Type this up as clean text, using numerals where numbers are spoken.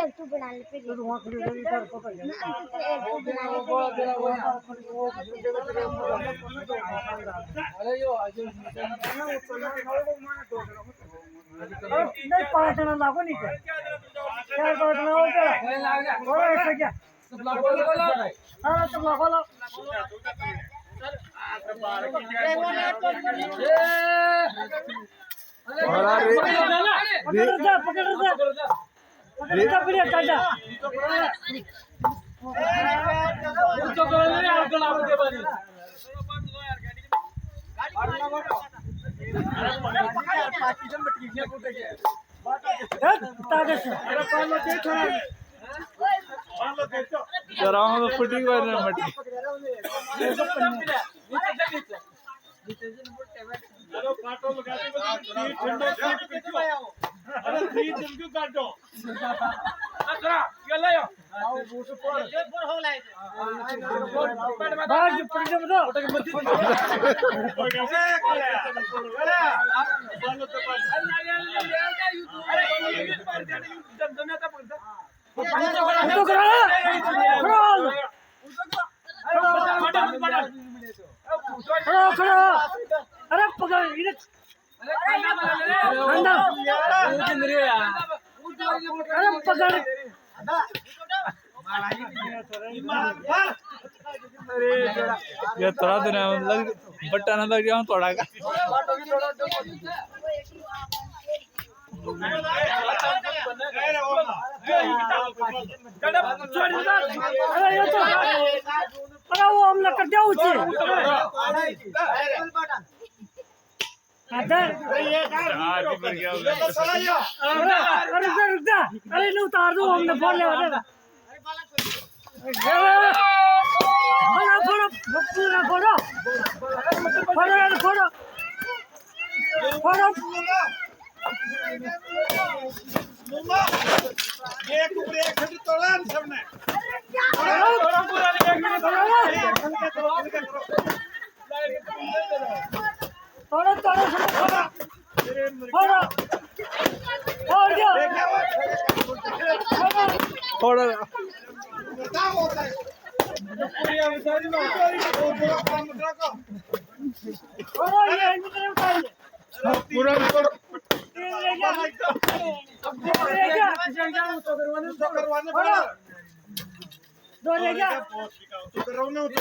एक तू बना ले फिर तो वहां खड़ी खड़ी कर पकड़ ले एक तू बना ले वो अरे यो आज नहीं पांच जना लागो नहीं क्या पांच जना हो क्या और ऐसे क्या सब लागो हां सब लागो फुटिंग मटी चलो काटो लगाते ठंडा अरे थी तुमको काटो अच्छा ये ले आओ वो से पर ये पर हो लाए बाहर पड़ जा बता तो करा खड़ा अरे पकड़ इधर अंदर अरे पकड़ ये थोड़ा दिन लग बट्टा ना लग गया थोड़ा का अरे ये तो अरे वो हम लोग कट जाओ उसे अरे रुक जा अरे नहीं उतार दो हमने फोड़ ले फोड़ो फोड़ो फोड़ो फोड़ो फोड़ो एक ब्रेक हट तोड़न सबने थोड़ा थोड़ा थोड़ा और क्या थोड़ा ये इधर उठाइए पूरा करवाने पड़ा दो ले जा तो करवाने होता